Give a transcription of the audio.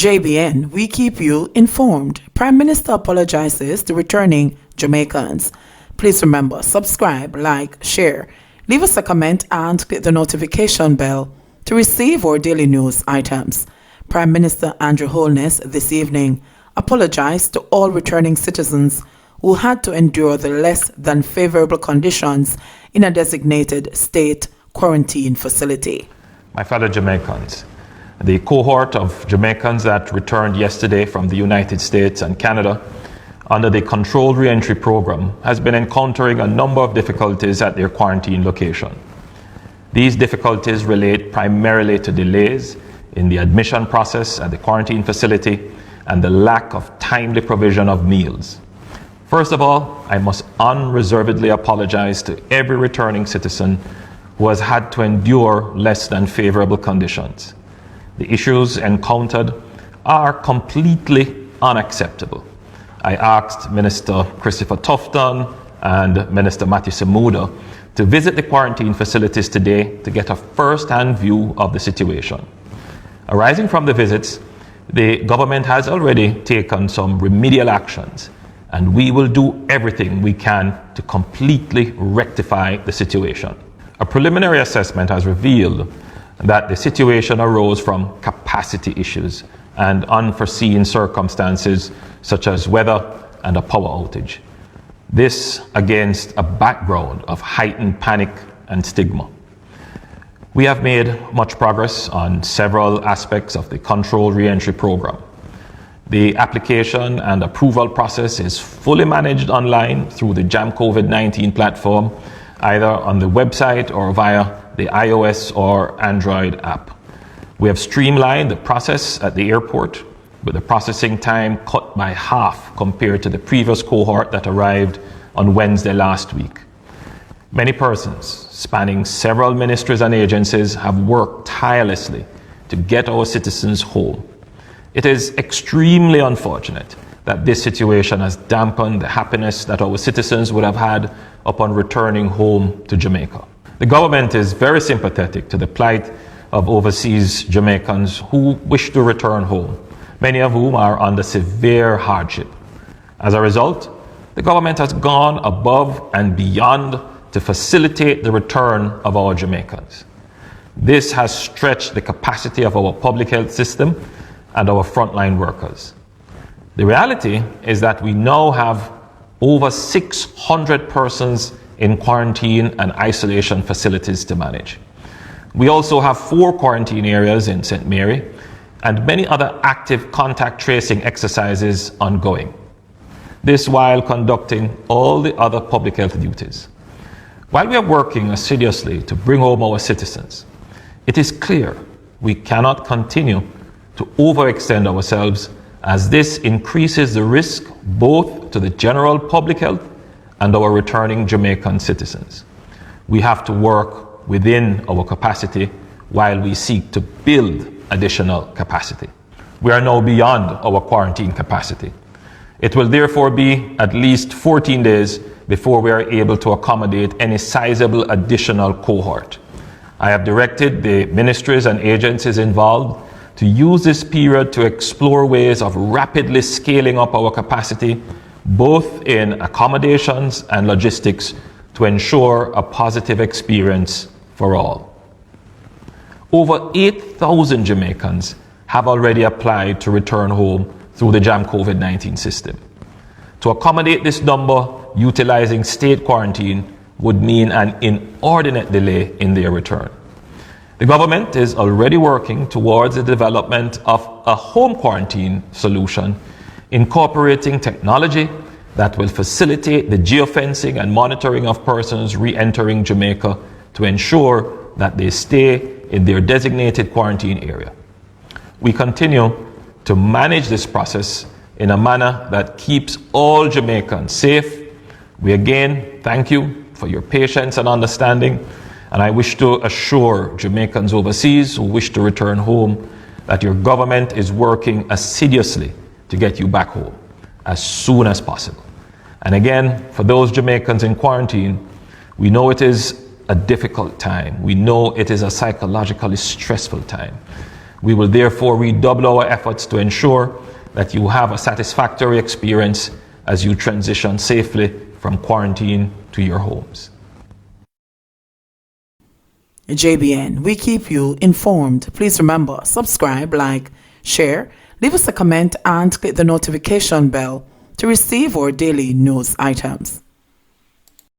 JBN, we keep you informed. Prime Minister apologizes to returning Jamaicans. Please remember, subscribe, like, share, leave us a comment and click the notification bell to receive our daily news items. Prime Minister Andrew Holness this evening apologized to all returning citizens who had to endure the less than favorable conditions in a designated state quarantine facility. My fellow Jamaicans, the cohort of Jamaicans that returned yesterday from the United States and Canada under the controlled re-entry program has been encountering a number of difficulties at their quarantine location. These difficulties relate primarily to delays in the admission process at the quarantine facility and the lack of timely provision of meals. First of all, I must unreservedly apologize to every returning citizen who has had to endure less than favorable conditions. The issues encountered are completely unacceptable. I asked Minister Christopher Tufton and Minister Matthew Samuda to visit the quarantine facilities today to get a first-hand view of the situation. Arising from the visits, the government has already taken some remedial actions, and we will do everything we can to completely rectify the situation. A preliminary assessment has revealed that the situation arose from capacity issues and unforeseen circumstances such as weather and a power outage. This against a background of heightened panic and stigma. We have made much progress on several aspects of the controlled re-entry program. The application and approval process is fully managed online through the JAM COVID-19 platform, either on the website or via the iOS or Android app. We have streamlined the process at the airport, with the processing time cut by half compared to the previous cohort that arrived on Wednesday last week. Many persons, spanning several ministries and agencies, have worked tirelessly to get our citizens home. It is extremely unfortunate that this situation has dampened the happiness that our citizens would have had upon returning home to Jamaica. The government is very sympathetic to the plight of overseas Jamaicans who wish to return home, many of whom are under severe hardship. As a result, the government has gone above and beyond to facilitate the return of our Jamaicans. This has stretched the capacity of our public health system and our frontline workers. The reality is that we now have over 600 persons in quarantine and isolation facilities to manage. We also have 4 quarantine areas in St. Mary and many other active contact tracing exercises ongoing. This while conducting all the other public health duties. While we are working assiduously to bring home our citizens, it is clear we cannot continue to overextend ourselves, as this increases the risk both to the general public health and our returning Jamaican citizens. We have to work within our capacity while we seek to build additional capacity. We are now beyond our quarantine capacity. It will therefore be at least 14 days before we are able to accommodate any sizable additional cohort. I have directed the ministries and agencies involved to use this period to explore ways of rapidly scaling up our capacity, both in accommodations and logistics, to ensure a positive experience for all. Over 8,000 Jamaicans have already applied to return home through the JAM COVID-19 system. To accommodate this number, utilizing state quarantine would mean an inordinate delay in their return. The government is already working towards the development of a home quarantine solution, incorporating technology that will facilitate the geofencing and monitoring of persons re-entering Jamaica to ensure that they stay in their designated quarantine area. We continue to manage this process in a manner that keeps all Jamaicans safe. We again thank you for your patience and understanding, and I wish to assure Jamaicans overseas who wish to return home that your government is working assiduously to get you back home as soon as possible. And again, for those Jamaicans in quarantine, we know it is a difficult time. We know it is a psychologically stressful time. We will therefore redouble our efforts to ensure that you have a satisfactory experience as you transition safely from quarantine to your homes. JBN, we keep you informed. Please remember, subscribe, like, share, leave us a comment and click the notification bell to receive our daily news items.